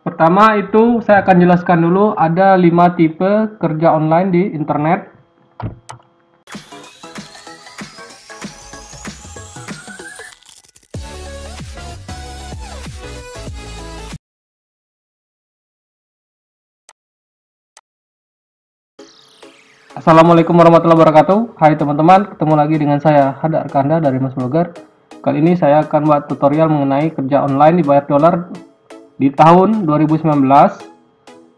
Pertama itu saya akan jelaskan dulu ada 5 tipe kerja online di internet. Assalamualaikum warahmatullahi wabarakatuh. Hai teman-teman, ketemu lagi dengan saya Hada Arkanda dari Mas Blogger. Kali ini saya akan buat tutorial mengenai kerja online dibayar dolar di tahun 2019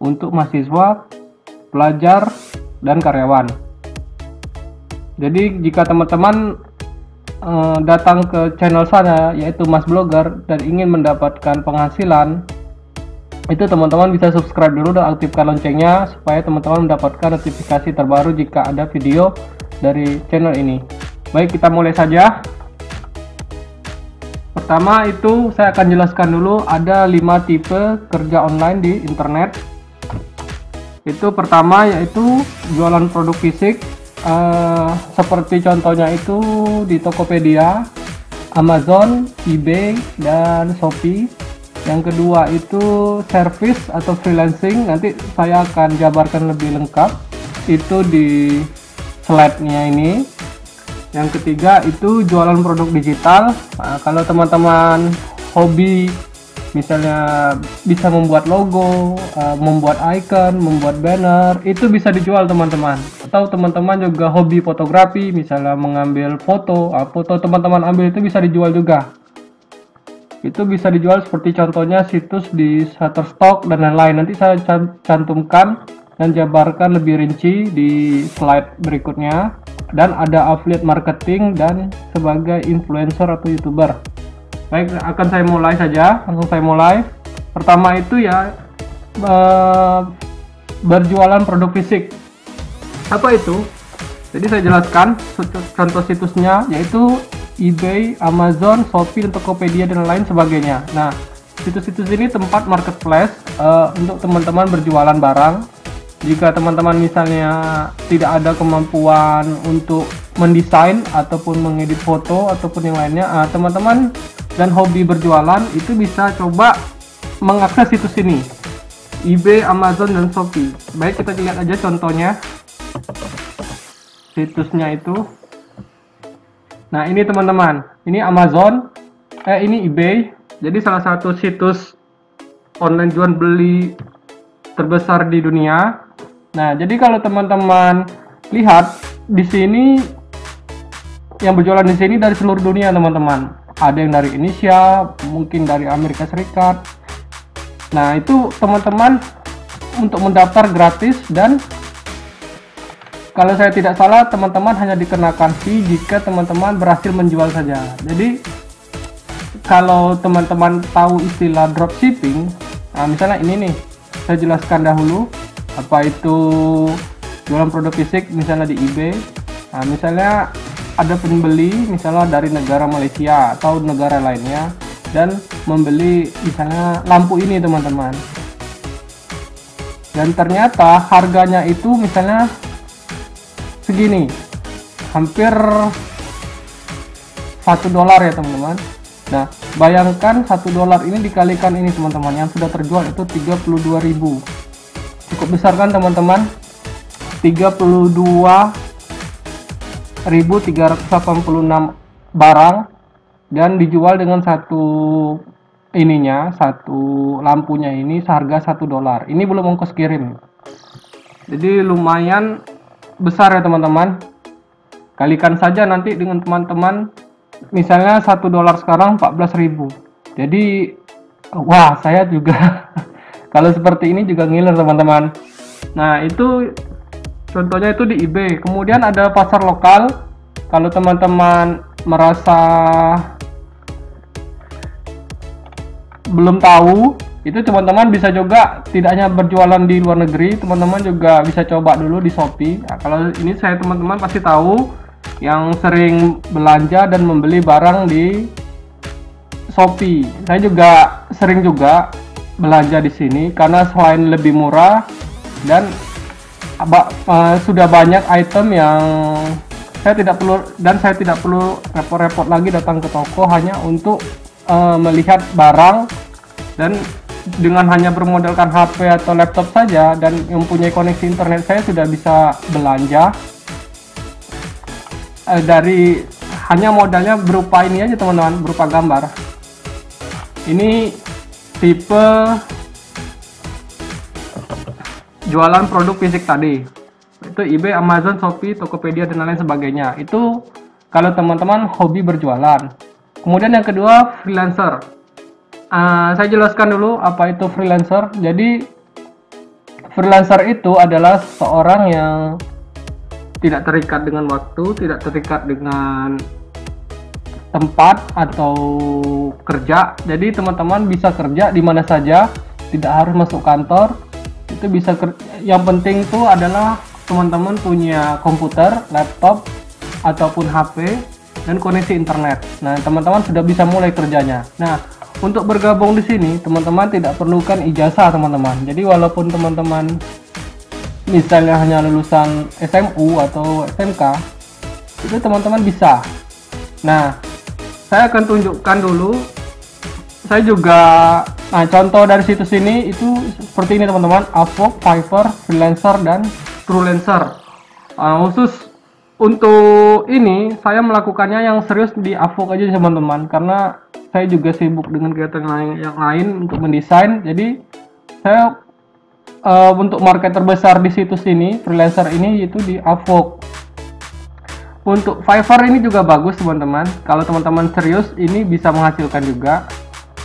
untuk mahasiswa, pelajar, dan karyawan. Jadi jika teman-teman datang ke channel saya yaitu Mas Blogger dan ingin mendapatkan penghasilan, itu teman-teman bisa subscribe dulu dan aktifkan loncengnya supaya teman-teman mendapatkan notifikasi terbaru jika ada video dari channel ini. Baik, kita mulai saja. Pertama itu saya akan jelaskan dulu ada 5 tipe kerja online di internet. Itu pertama yaitu jualan produk fisik, seperti contohnya itu di Tokopedia, Amazon, eBay, dan Shopee. Yang kedua itu service atau freelancing, nanti saya akan jabarkan lebih lengkap itu di slide-nya ini. Yang ketiga itu jualan produk digital. Nah, kalau teman-teman hobi misalnya bisa membuat logo, membuat icon, membuat banner, itu bisa dijual teman-teman. Atau teman-teman juga hobi fotografi, misalnya mengambil foto, foto teman-teman ambil itu bisa dijual juga. Itu bisa dijual seperti contohnya situs di Shutterstock dan lain-lain. Nanti saya cantumkan dan jabarkan lebih rinci di slide berikutnya. Dan ada affiliate marketing dan sebagai influencer atau youtuber. Baik, akan saya mulai saja. Langsung saya mulai. Pertama itu ya berjualan produk fisik. Apa itu? Jadi saya jelaskan contoh situsnya yaitu eBay, Amazon, Shopee, Tokopedia, dan lain sebagainya. Nah, situs-situs ini tempat marketplace untuk teman-teman berjualan barang. Jika teman-teman misalnya tidak ada kemampuan untuk mendesain ataupun mengedit foto ataupun yang lainnya, teman-teman dan hobi berjualan itu bisa coba mengakses situs ini, eBay, Amazon, dan Shopee. Baik, kita lihat aja contohnya situsnya itu. Nah, ini teman-teman, ini Amazon, ini eBay. Jadi salah satu situs online jual beli terbesar di dunia. Nah, jadi kalau teman-teman lihat di sini yang berjualan di sini dari seluruh dunia, teman-teman. Ada yang dari Indonesia, mungkin dari Amerika Serikat. Nah, itu teman-teman untuk mendaftar gratis dan kalau saya tidak salah, teman-teman hanya dikenakan fee jika teman-teman berhasil menjual saja. Jadi, kalau teman-teman tahu istilah dropshipping, nah misalnya ini nih, saya jelaskan dahulu apa itu jualan produk fisik, misalnya di eBay. Nah, misalnya ada pembeli, misalnya dari negara Malaysia atau negara lainnya, dan membeli misalnya lampu ini, teman-teman. Dan ternyata harganya itu misalnya segini, hampir $1 ya teman-teman. Nah, bayangkan $1 ini dikalikan ini teman-teman, yang sudah terjual itu 32.000. Cukup besar kan teman-teman? 32.386 barang dan dijual dengan satu lampunya ini seharga $1. Ini belum ongkos kirim. Jadi lumayan besar ya teman-teman. Kalikan saja nanti dengan teman-teman, misalnya $1 sekarang 14.000. Jadi wah, saya juga kalau seperti ini juga ngiler teman-teman. Nah, itu contohnya itu di eBay. Kemudian ada pasar lokal. Kalau teman-teman merasa belum tahu, itu teman-teman bisa juga tidak hanya berjualan di luar negeri, teman-teman juga bisa coba dulu di Shopee. Nah, kalau ini saya teman-teman pasti tahu yang sering belanja dan membeli barang di Shopee. Saya juga sering juga belanja di sini karena selain lebih murah dan sudah banyak item yang saya tidak perlu repot-repot lagi datang ke toko hanya untuk melihat barang dan dengan hanya bermodalkan HP atau laptop saja dan mempunyai koneksi internet, saya sudah bisa belanja dari hanya modalnya berupa ini aja teman-teman, berupa gambar. Ini tipe jualan produk fisik tadi, itu eBay, Amazon, Shopee, Tokopedia dan lain sebagainya. Itu kalau teman-teman hobi berjualan. Kemudian yang kedua, freelancer. Saya jelaskan dulu apa itu freelancer. Jadi freelancer itu adalah seorang yang tidak terikat dengan waktu, tidak terikat dengan tempat atau kerja. Jadi teman-teman bisa kerja di mana saja, tidak harus masuk kantor. Itu bisa yang penting itu adalah teman-teman punya komputer, laptop ataupun HP dan koneksi internet. Nah, teman-teman sudah bisa mulai kerjanya. Nah, untuk bergabung di sini, teman-teman tidak perlukan ijazah, teman-teman. Jadi walaupun teman-teman misalnya hanya lulusan SMU atau SMK, itu teman-teman bisa. Nah, saya akan tunjukkan dulu. Saya juga, contoh dari situs ini itu seperti ini teman-teman: Upwork, Fiverr, Freelancer, dan Truelancer. Khusus untuk ini saya melakukannya yang serius di Upwork aja teman-teman, karena saya juga sibuk dengan kegiatan yang lain untuk mendesain. Jadi saya untuk market terbesar di situs ini, freelancer ini, itu di Upwork. Untuk Fiverr ini juga bagus teman-teman. Kalau teman-teman serius, ini bisa menghasilkan juga.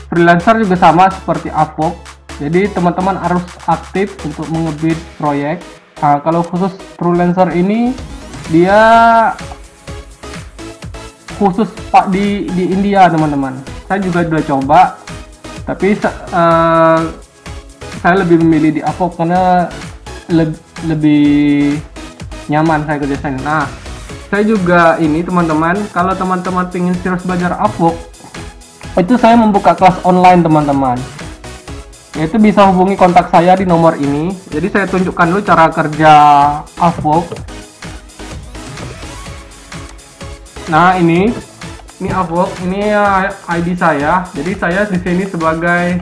Freelancer juga sama seperti Upwork. Jadi teman-teman harus aktif untuk mengebid proyek. Kalau khusus freelancer ini, dia khusus Pak di India teman-teman. Saya juga sudah coba, tapi saya lebih memilih di Upwork karena lebih nyaman saya kerja sana. Nah, saya juga ini teman-teman, kalau teman-teman ingin serius belajar Upwork, itu saya membuka kelas online teman-teman. Yaitu bisa hubungi kontak saya di nomor ini. Jadi saya tunjukkan dulu cara kerja Upwork. Nah, ini Upwork, ini ID saya. Jadi saya di sini sebagai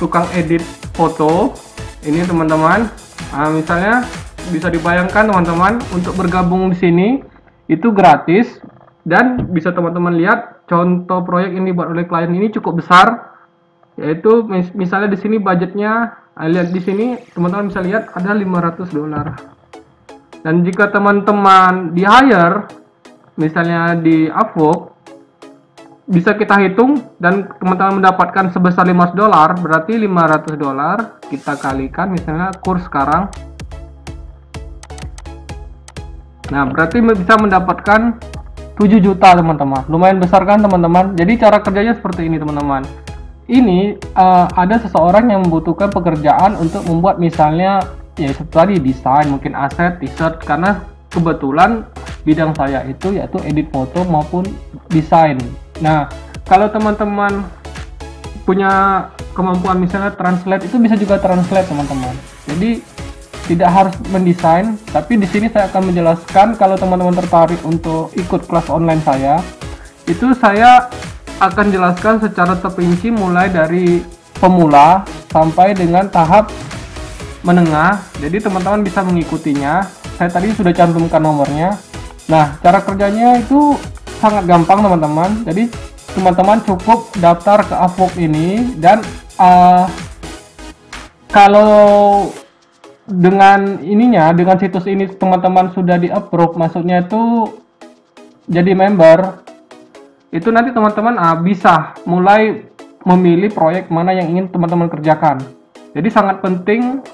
tukang edit foto. Ini teman-teman. Misalnya bisa dibayangkan teman-teman, untuk bergabung di sini itu gratis dan bisa teman-teman lihat contoh proyek ini dibuat oleh klien ini cukup besar. Yaitu misalnya di sini budgetnya, lihat di sini teman-teman bisa lihat ada $500. Dan jika teman-teman di hire misalnya di Upwork, bisa kita hitung dan teman-teman mendapatkan sebesar $500, berarti $500 kita kalikan misalnya kurs sekarang. Nah, berarti bisa mendapatkan 7 juta teman-teman. Lumayan besar kan teman-teman? Jadi cara kerjanya seperti ini teman-teman. Ini ada seseorang yang membutuhkan pekerjaan untuk membuat misalnya ya seperti tadi desain, mungkin aset, t-shirt, karena kebetulan bidang saya itu yaitu edit foto maupun desain. Nah, kalau teman-teman punya kemampuan misalnya translate, itu bisa juga translate teman-teman. Jadi tidak harus mendesain, tapi di sini saya akan menjelaskan. Kalau teman-teman tertarik untuk ikut kelas online saya, itu saya akan jelaskan secara terperinci mulai dari pemula sampai dengan tahap menengah. Jadi teman-teman bisa mengikutinya. Saya tadi sudah cantumkan nomornya. Nah, cara kerjanya itu sangat gampang teman-teman. Jadi teman-teman cukup daftar ke Upwork ini, dan kalau dengan dengan situs ini teman-teman sudah di approve, maksudnya itu jadi member, itu nanti teman-teman bisa mulai memilih proyek mana yang ingin teman-teman kerjakan. Jadi sangat penting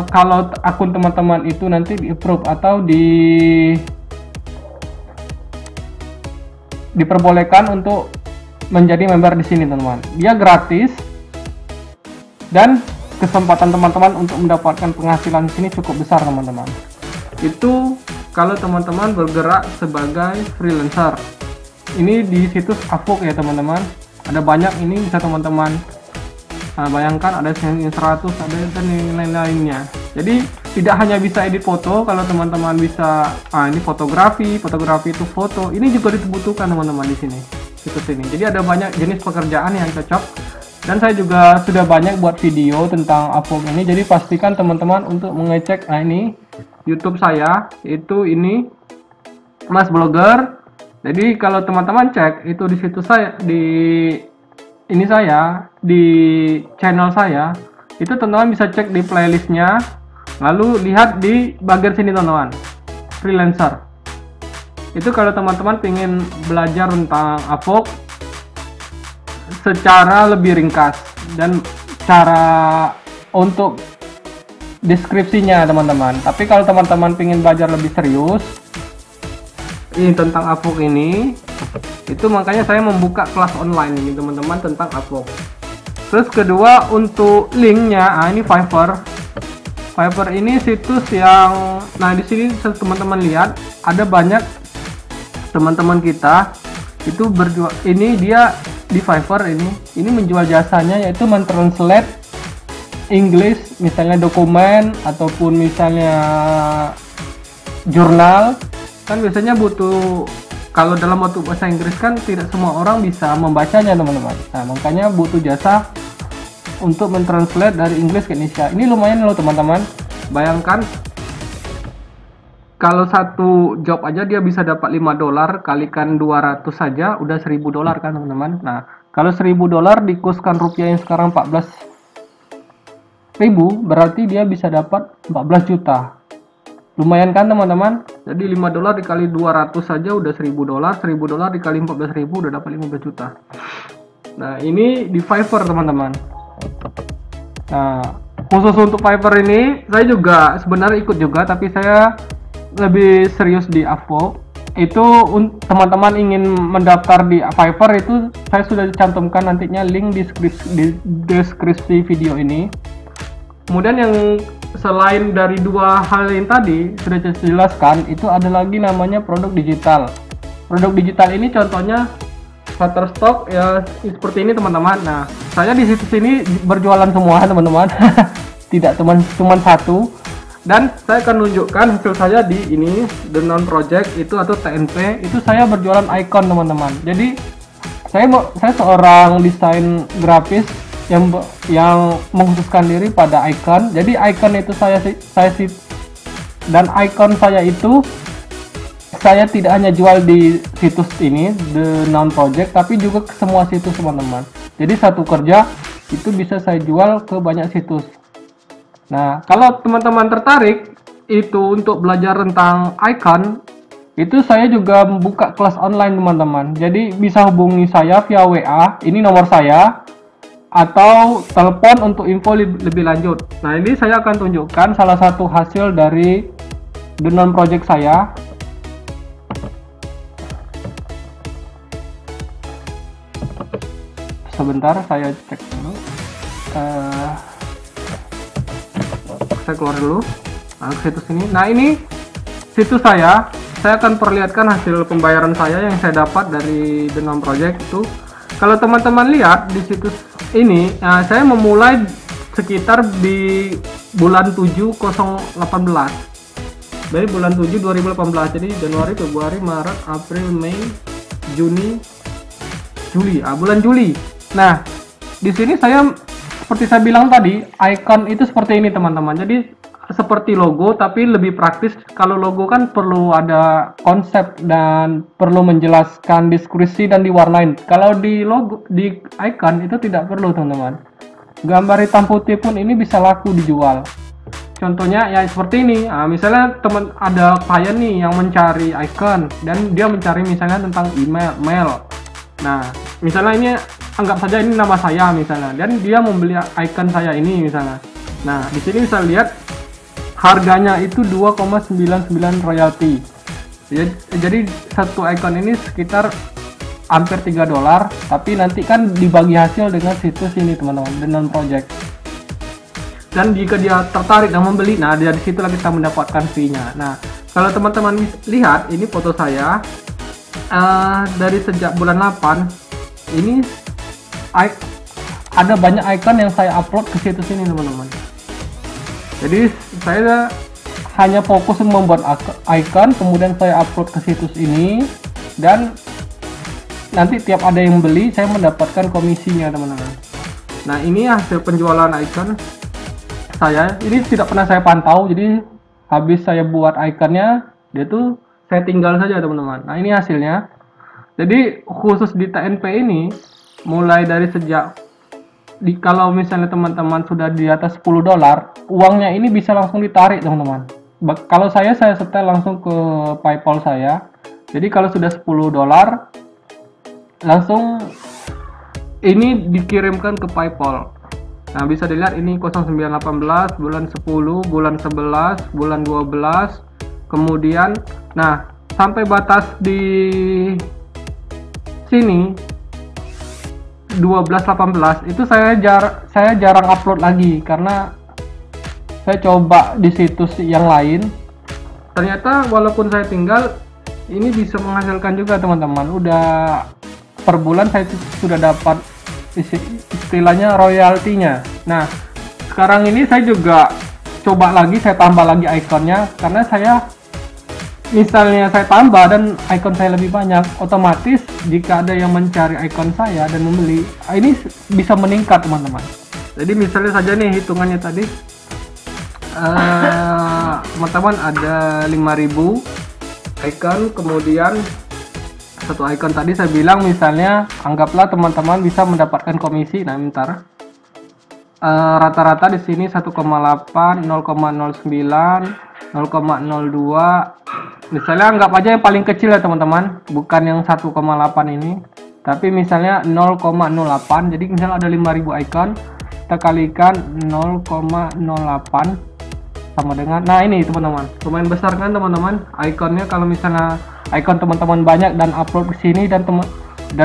kalau akun teman-teman itu nanti di approve atau diperbolehkan untuk menjadi member di sini teman-teman. Dia gratis dan kesempatan teman-teman untuk mendapatkan penghasilan di sini cukup besar teman-teman. Itu kalau teman-teman bergerak sebagai freelancer. Ini di situs Upwork ya teman-teman. Ada banyak, ini bisa teman-teman bayangkan, ada 100, ada dan lain-lainnya. Jadi tidak hanya bisa edit foto, kalau teman-teman bisa ini fotografi itu foto. Ini juga dibutuhkan teman-teman di sini. situs ini. Jadi ada banyak jenis pekerjaan yang cocok, dan saya juga sudah banyak buat video tentang Upwork ini. Jadi pastikan teman-teman untuk mengecek. Nah, ini YouTube saya, itu ini Mas Blogger. Jadi kalau teman-teman cek itu di situs saya, di ini saya, di channel saya, itu teman-teman bisa cek di playlistnya, lalu lihat di bagian sini teman-teman, freelancer. Itu kalau teman-teman ingin belajar tentang Upwork secara lebih ringkas, dan cara untuk deskripsinya teman-teman. Tapi kalau teman-teman ingin belajar lebih serius ini tentang Upwork ini, itu makanya saya membuka kelas online ini teman-teman tentang Upwork. Terus kedua untuk linknya, ini Fiverr. Fiverr ini situs yang, nah di sini teman-teman lihat ada banyak teman-teman kita itu berjual. Ini dia di Fiverr ini menjual jasanya, yaitu mentranslate English, misalnya dokumen ataupun misalnya jurnal. Kan biasanya butuh, kalau dalam waktu bahasa Inggris kan tidak semua orang bisa membacanya teman-teman. Nah makanya butuh jasa untuk mentranslate dari Inggris ke Indonesia. Ini lumayan loh teman-teman. Bayangkan kalau satu job aja dia bisa dapat $5, kalikan 200 saja udah $1.000 kan teman-teman. Nah kalau $1.000 dikurskan rupiah yang sekarang 14.000, berarti dia bisa dapat 14 juta. Lumayan kan teman-teman. Jadi $5 dikali 200 saja udah $1.000, $1.000 dikali 14.000 udah dapat 15 juta. Nah ini di Fiverr teman-teman. Nah khusus untuk Fiverr ini saya juga sebenarnya ikut juga, tapi saya lebih serius di Upwork. Itu teman-teman ingin mendaftar di Fiverr, itu saya sudah cantumkan nantinya link di deskripsi video ini. Kemudian yang selain dari dua hal yang tadi sudah saya jelaskan, itu ada lagi namanya produk digital. Produk digital ini contohnya Shutterstock ya seperti ini teman-teman. Nah saya di situs ini berjualan semua teman-teman. Tidak cuma satu. Dan saya akan tunjukkan hasil saya di ini, The Non Project itu atau TNP. Itu saya berjualan icon teman-teman. Jadi saya seorang desain grafis yang mengkhususkan diri pada icon. Jadi icon itu saya dan icon saya itu saya tidak hanya jual di situs ini The Non Project, tapi juga ke semua situs teman-teman. Jadi satu kerja itu bisa saya jual ke banyak situs. Nah kalau teman-teman tertarik itu untuk belajar tentang icon, itu saya juga membuka kelas online teman-teman. Jadi bisa hubungi saya via WA, ini nomor saya, atau telepon untuk info lebih lanjut. Nah ini saya akan tunjukkan salah satu hasil dari The Non Project saya. Sebentar saya cek dulu. Saya keluar dulu situs ini. Nah ini situs saya akan perlihatkan hasil pembayaran saya yang saya dapat dari The Non Project itu. Kalau teman-teman lihat di situs ini, saya memulai sekitar di bulan 7/018. Dari bulan 7 2018. Jadi Januari, Februari, Maret, April, Mei, Juni, Juli. Bulan Juli. Nah, di sini saya seperti saya bilang tadi, icon itu seperti ini teman-teman. Jadi seperti logo tapi lebih praktis. Kalau logo kan perlu ada konsep dan perlu menjelaskan deskripsi dan diwarnain. Kalau di logo, di icon itu tidak perlu teman-teman. Gambar hitam putih pun ini bisa laku dijual. Contohnya ya seperti ini. Misalnya ada klien nih yang mencari icon dan dia mencari misalnya tentang email. Nah, misalnya ini anggap saja ini nama saya misalnya, dan dia membeli icon saya ini misalnya. Nah, di sini bisa lihat harganya itu 2,99 royalti. Jadi satu icon ini sekitar hampir $3, tapi nanti kan dibagi hasil dengan situs ini teman-teman, The Non Project. Dan jika dia tertarik dan membeli, nah dari situ lagi kita mendapatkan fee-nya. Nah, kalau teman-teman lihat ini foto saya dari sejak bulan 8 ini ada banyak icon yang saya upload ke situs ini teman-teman. Jadi saya hanya fokus membuat icon, kemudian saya upload ke situs ini, dan nanti tiap ada yang beli saya mendapatkan komisinya teman-teman. Nah ini hasil penjualan icon saya, ini tidak pernah saya pantau, jadi habis saya buat iconnya dia tuh saya tinggal saja teman-teman. Nah ini hasilnya. Jadi khusus di TNP ini mulai dari sejak kalau misalnya teman-teman sudah di atas $10, uangnya ini bisa langsung ditarik teman-teman. Kalau saya setel langsung ke PayPal saya. Jadi kalau sudah $10 langsung ini dikirimkan ke PayPal. Nah bisa dilihat ini 0918 bulan 10 bulan 11 bulan 12, kemudian nah sampai batas di sini 12-18 itu saya jarang upload lagi karena saya coba di situs yang lain, ternyata walaupun saya tinggal ini bisa menghasilkan juga teman-teman. Udah per bulan saya sudah dapat istilahnya royaltinya. Nah sekarang ini saya juga coba lagi, saya tambah lagi ikonnya karena misalnya saya tambah dan icon saya lebih banyak, otomatis jika ada yang mencari icon saya dan membeli, ini bisa meningkat teman-teman. Jadi misalnya saja nih hitungannya tadi teman-teman ada 5.000 icon, kemudian satu icon tadi saya bilang misalnya anggaplah teman-teman bisa mendapatkan komisi. Nah bentar, rata-rata di sini 1,8, 0,09, 0,02, misalnya anggap aja yang paling kecil ya teman-teman, bukan yang 1,8 ini, tapi misalnya 0,08. Jadi misalnya ada 5.000 icon, kita kalikan 0,08 sama dengan, nah ini teman-teman, lumayan besar kan teman-teman ikonnya. Kalau misalnya icon teman-teman banyak dan upload ke sini dan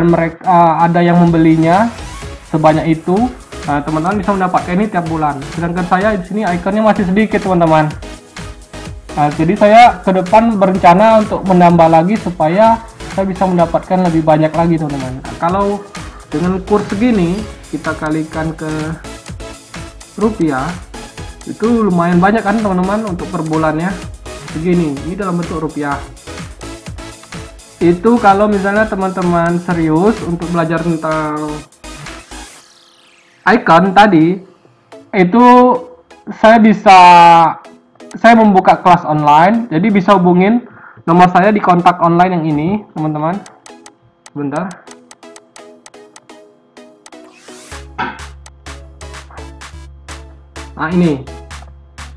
mereka ada yang membelinya sebanyak itu, nah teman-teman bisa mendapatkan ini tiap bulan. Sedangkan saya di sini ikonnya masih sedikit teman-teman. Nah, jadi saya ke depan berencana untuk menambah lagi supaya saya bisa mendapatkan lebih banyak lagi teman-teman. Nah, kalau dengan kurs segini kita kalikan ke rupiah, itu lumayan banyak kan teman-teman untuk per bulannya segini. Ini dalam bentuk rupiah. Itu kalau misalnya teman-teman serius untuk belajar tentang icon tadi, itu saya membuka kelas online, jadi bisa hubungin nomor saya di kontak online yang ini teman-teman. Bentar, nah ini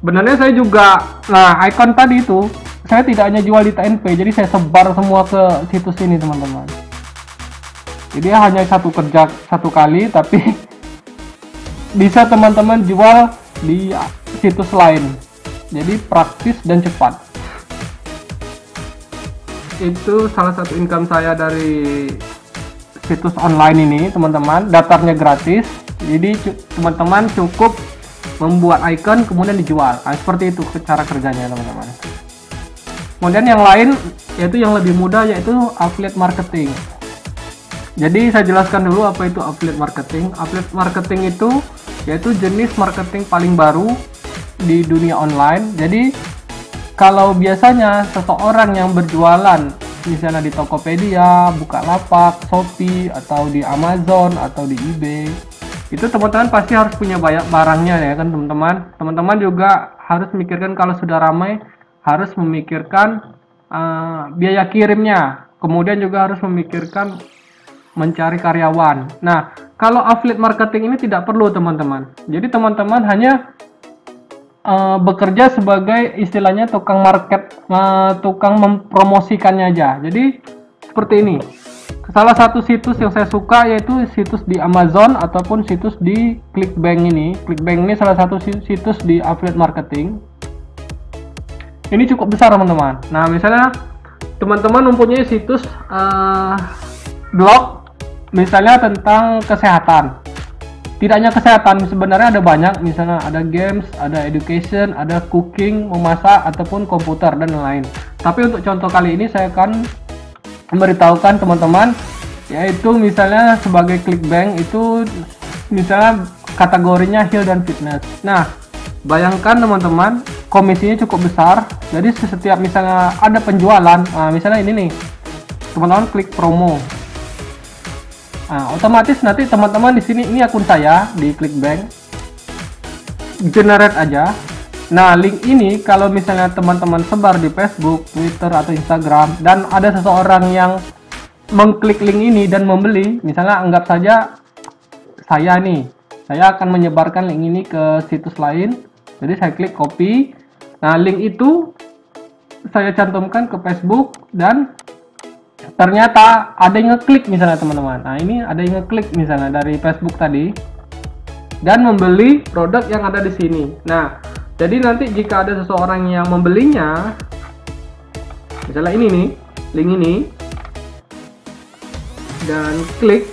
sebenarnya saya juga, nah icon tadi itu saya tidak hanya jual di TNP, jadi saya sebar semua ke situs ini teman-teman. Jadi hanya kerja satu kali, tapi bisa teman-teman jual di situs lain. Jadi praktis dan cepat. Itu salah satu income saya dari situs online ini teman-teman. Daftarnya gratis, jadi teman-teman cukup membuat icon kemudian dijual. Nah, seperti itu cara kerjanya teman-teman. Kemudian yang lain yaitu yang lebih mudah, yaitu affiliate marketing. Jadi saya jelaskan dulu apa itu affiliate marketing. Affiliate marketing itu yaitu jenis marketing paling baru di dunia online. Jadi kalau biasanya seseorang yang berjualan misalnya di Tokopedia, Bukalapak, Shopee, atau di Amazon atau di eBay, itu teman-teman pasti harus punya banyak barangnya ya kan teman-teman. Teman-teman juga harus memikirkan kalau sudah ramai, harus memikirkan biaya kirimnya, kemudian juga harus memikirkan mencari karyawan. Nah, kalau affiliate marketing ini tidak perlu teman-teman. Jadi teman-teman hanya bekerja sebagai istilahnya tukang tukang mempromosikannya aja. Jadi seperti ini. Salah satu situs yang saya suka yaitu situs di Amazon ataupun situs di ClickBank ini. ClickBank ini salah satu situs di affiliate marketing. Ini cukup besar teman-teman. Nah misalnya teman-teman mempunyai situs blog misalnya tentang kesehatan. Tidak hanya kesehatan, sebenarnya ada banyak, misalnya ada games, ada education, ada cooking, memasak, ataupun komputer dan lain-lain. Tapi untuk contoh kali ini saya akan memberitahukan teman-teman, yaitu misalnya sebagai ClickBank itu misalnya kategorinya health dan fitness. Nah, bayangkan teman-teman, komisinya cukup besar. Jadi setiap misalnya ada penjualan, nah misalnya ini nih, teman-teman klik promo. Nah, otomatis nanti teman-teman di sini ini akun saya, di klik bank, generate aja. Nah, link ini kalau misalnya teman-teman sebar di Facebook, Twitter atau Instagram dan ada seseorang yang mengklik link ini dan membeli, misalnya anggap saja saya nih, saya akan menyebarkan link ini ke situs lain. Jadi saya klik copy. Nah, link itu saya cantumkan ke Facebook dan ternyata ada yang ngeklik misalnya teman-teman. Nah, ini ada yang ngeklik misalnya dari Facebook tadi dan membeli produk yang ada di sini. Nah, jadi nanti jika ada seseorang yang membelinya, misalnya ini nih, link ini, dan klik.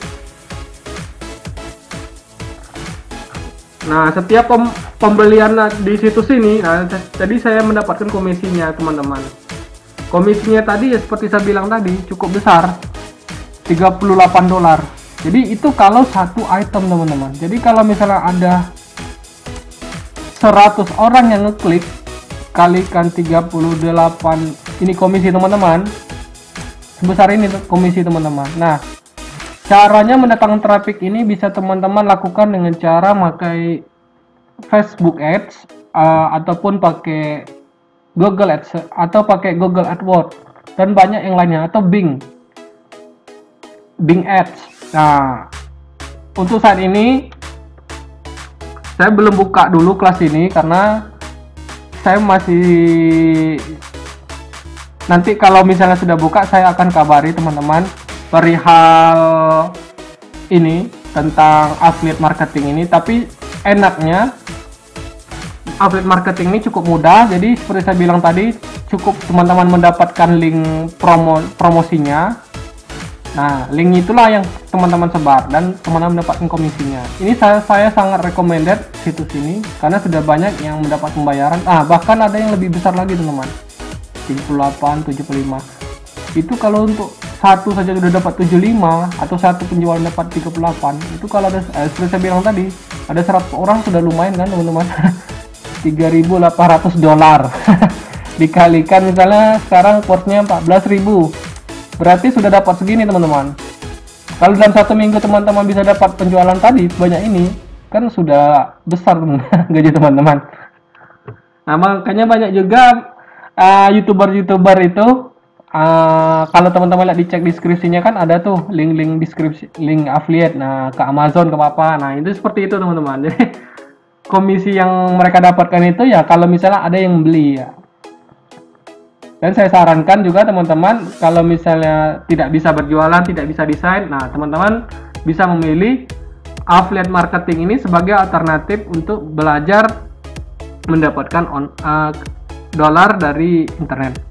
Nah, setiap pembelian di situs ini, nah, jadi saya mendapatkan komisinya teman-teman. Komisinya tadi ya seperti saya bilang tadi cukup besar, $38. Jadi itu kalau satu item teman-teman. Jadi kalau misalnya ada 100 orang yang ngeklik, kalikan 38, ini komisi teman-teman, sebesar ini komisi teman-teman. Nah, caranya mendatangkan traffic ini bisa teman-teman lakukan dengan cara pakai Facebook Ads ataupun pakai Google Ads atau pakai Google AdWords dan banyak yang lainnya, atau Bing Ads. Nah, untuk saat ini saya belum buka dulu kelas ini karena saya masih, nanti kalau misalnya sudah buka saya akan kabari teman-teman perihal ini tentang affiliate marketing ini. Tapi enaknya affiliate marketing ini cukup mudah. Jadi seperti saya bilang tadi, cukup teman-teman mendapatkan link promosinya. Nah, link itulah yang teman-teman sebar dan teman-teman mendapatkan komisinya. Ini saya sangat recommended situs ini karena sudah banyak yang mendapat pembayaran. Bahkan ada yang lebih besar lagi teman-teman, 78, 75. Itu kalau untuk satu saja sudah dapat 75 atau satu penjual dapat 38. Itu kalau ada seperti saya bilang tadi, ada 100 orang sudah lumayan kan teman-teman. $3.800 dikalikan misalnya sekarang course-nya 14.000, berarti sudah dapat segini teman-teman. Kalau dalam satu minggu teman-teman bisa dapat penjualan tadi sebanyak ini, kan sudah besar gaji teman-teman. Nah, makanya banyak juga youtuber itu, kalau teman-teman lihat dicek deskripsinya kan ada tuh link deskripsi, link affiliate, nah ke Amazon ke apa. Nah, itu seperti itu teman-teman. Jadi komisi yang mereka dapatkan itu ya kalau misalnya ada yang beli ya. Dan saya sarankan juga teman-teman, kalau misalnya tidak bisa berjualan, tidak bisa desain, nah teman-teman bisa memilih affiliate marketing ini sebagai alternatif untuk belajar mendapatkan dolar dari internet.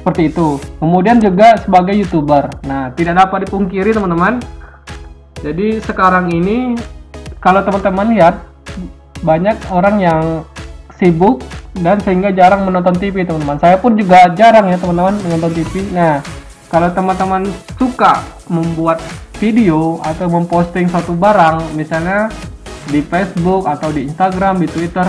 Seperti itu. Kemudian juga sebagai YouTuber. Nah, tidak dapat dipungkiri teman-teman. Jadi sekarang ini kalau teman-teman lihat banyak orang yang sibuk dan sehingga jarang menonton TV teman-teman. Saya pun juga jarang ya teman-teman menonton TV. Nah, kalau teman-teman suka membuat video atau memposting suatu barang, misalnya di Facebook atau di Instagram, di Twitter,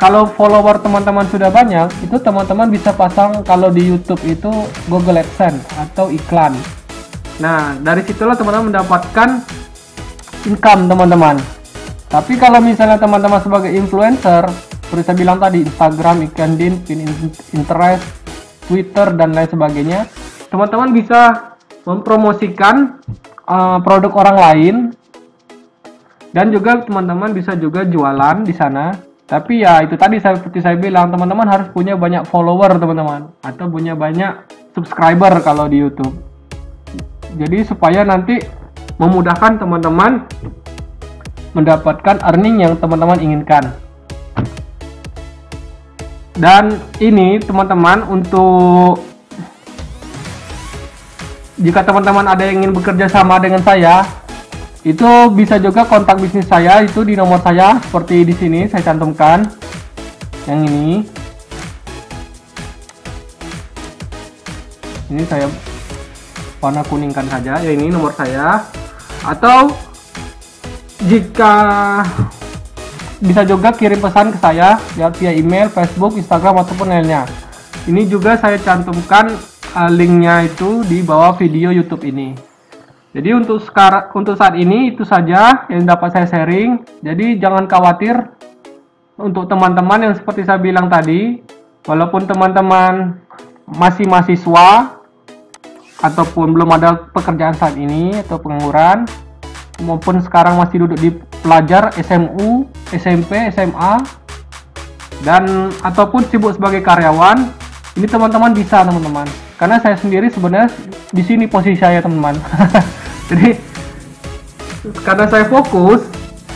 kalau follower teman-teman sudah banyak, itu teman-teman bisa pasang kalau di YouTube itu Google AdSense atau iklan. Nah, dari situlah teman-teman mendapatkan income teman-teman. Tapi kalau misalnya teman-teman sebagai influencer, seperti saya bilang tadi, Instagram, LinkedIn, Pinterest, Twitter, dan lain sebagainya, teman-teman bisa mempromosikan produk orang lain, dan juga teman-teman bisa juga jualan di sana. Tapi ya itu tadi seperti saya bilang, teman-teman harus punya banyak follower teman-teman, atau punya banyak subscriber kalau di YouTube. Jadi supaya nanti memudahkan teman-teman mendapatkan earning yang teman-teman inginkan. Dan ini teman-teman, untuk jika teman-teman ada yang ingin bekerja sama dengan saya, itu bisa juga kontak bisnis saya, itu di nomor saya seperti di sini saya cantumkan. Yang ini saya warna kuningkan saja ya, ini nomor saya. Atau jika bisa juga kirim pesan ke saya via email, Facebook, Instagram ataupun lainnya. Ini juga saya cantumkan linknya itu di bawah video YouTube ini. Jadi untuk saat ini itu saja yang dapat saya sharing. Jadi jangan khawatir untuk teman-teman yang seperti saya bilang tadi, walaupun teman-teman masih mahasiswa ataupun belum ada pekerjaan saat ini atau pengangguran, maupun sekarang masih duduk di pelajar SMU, SMP, SMA, dan ataupun sibuk sebagai karyawan, ini teman-teman bisa teman-teman. Karena saya sendiri sebenarnya di sini posisi saya teman-teman. Jadi karena saya fokus,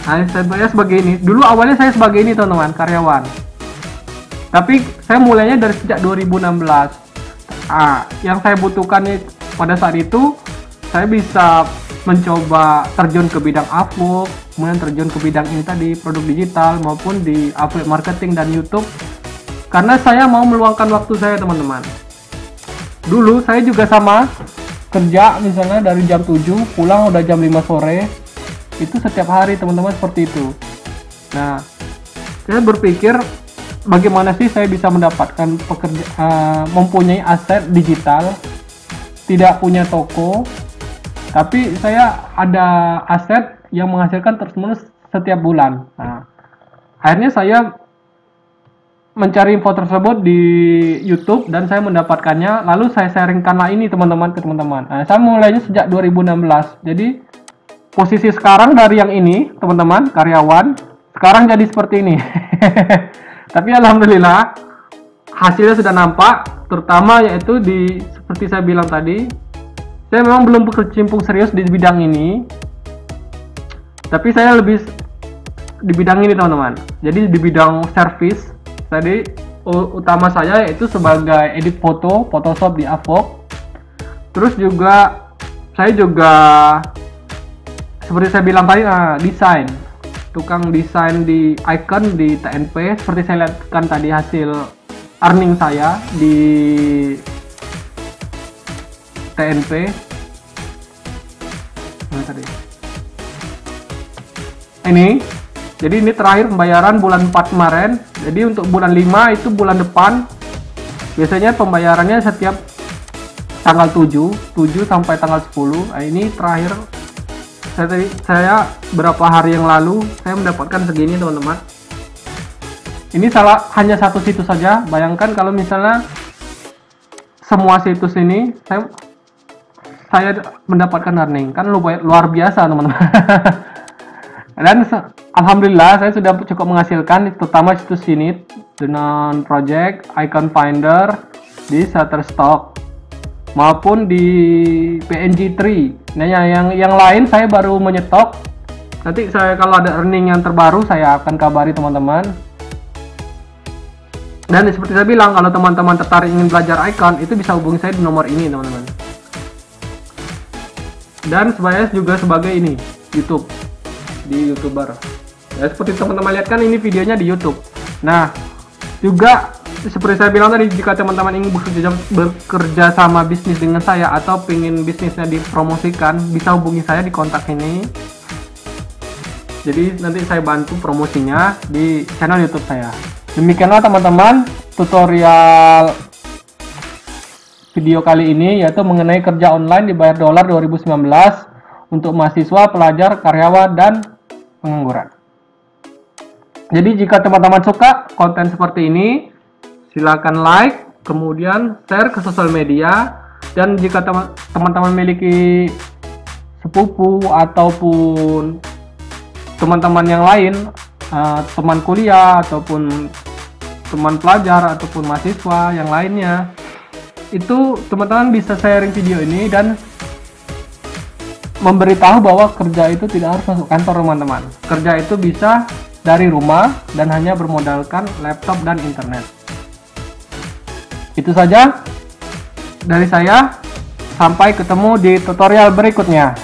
saya sebagai ini. Dulu awalnya saya sebagai ini teman-teman, karyawan. Tapi saya mulainya dari sejak 2016. Yang saya butuhkan pada saat itu, saya bisa mencoba terjun ke bidang Upwork, kemudian terjun ke bidang ini tadi, produk digital maupun di affiliate marketing dan YouTube. Karena saya mau meluangkan waktu saya teman-teman. Dulu saya juga sama, kerja misalnya dari jam 7, pulang udah jam 5 sore. Itu setiap hari teman-teman seperti itu. Nah, saya berpikir bagaimana sih saya bisa mendapatkan mempunyai aset digital, tidak punya toko, tapi saya ada aset yang menghasilkan terus-menerus setiap bulan. Nah, akhirnya saya mencari info tersebut di YouTube dan saya mendapatkannya. Lalu saya sharingkanlah ini teman-teman ke teman-teman. Nah, saya mulainya sejak 2016. Jadi posisi sekarang dari yang ini teman-teman, karyawan, sekarang jadi seperti ini. Tapi alhamdulillah hasilnya sudah nampak, terutama yaitu seperti saya bilang tadi, saya memang belum berkecimpung serius di bidang ini, tapi saya lebih di bidang ini teman-teman. Jadi di bidang service, tadi utama saya yaitu sebagai edit foto, Photoshop di Upwork. Terus juga saya juga seperti saya bilang tadi, desain, tukang desain di icon di TNP. Seperti saya lihatkan tadi hasil earning saya di TNP. Ini, jadi ini terakhir pembayaran bulan 4 kemarin. Jadi untuk bulan 5 itu bulan depan. Biasanya pembayarannya setiap tanggal 7 sampai tanggal 10. Nah, ini terakhir saya berapa hari yang lalu saya mendapatkan segini teman-teman. Ini hanya satu situs saja. Bayangkan kalau misalnya semua situs ini saya mendapatkan earning, kan luar biasa teman-teman. Dan alhamdulillah saya sudah cukup menghasilkan, terutama situs ini dengan project Icon Finder di Shutterstock maupun di PNG3. Nah, yang lain saya baru menyetok. Nanti saya kalau ada earning yang terbaru saya akan kabari teman-teman. Dan seperti saya bilang, kalau teman-teman tertarik ingin belajar icon, itu bisa hubungi saya di nomor ini teman-teman. Dan saya juga sebagai ini YouTube, di YouTuber. Ya, seperti teman-teman lihat kan ini videonya di YouTube. Nah, juga seperti saya bilang tadi, jika teman-teman ingin bekerja sama bisnis dengan saya atau ingin bisnisnya dipromosikan, bisa hubungi saya di kontak ini. Jadi nanti saya bantu promosinya di channel YouTube saya. Demikianlah teman-teman tutorial video kali ini, yaitu mengenai kerja online dibayar dolar 2019 untuk mahasiswa, pelajar, karyawan, dan pengangguran. Jadi jika teman-teman suka konten seperti ini, silakan like, kemudian share ke sosial media. Dan jika teman-teman memiliki sepupu ataupun teman-teman yang lain, teman kuliah ataupun teman pelajar ataupun mahasiswa yang lainnya, itu teman-teman bisa sharing video ini dan memberitahu bahwa kerja itu tidak harus masuk kantor teman-teman. Kerja itu bisa dari rumah dan hanya bermodalkan laptop dan internet. Itu saja dari saya. Sampai ketemu di tutorial berikutnya.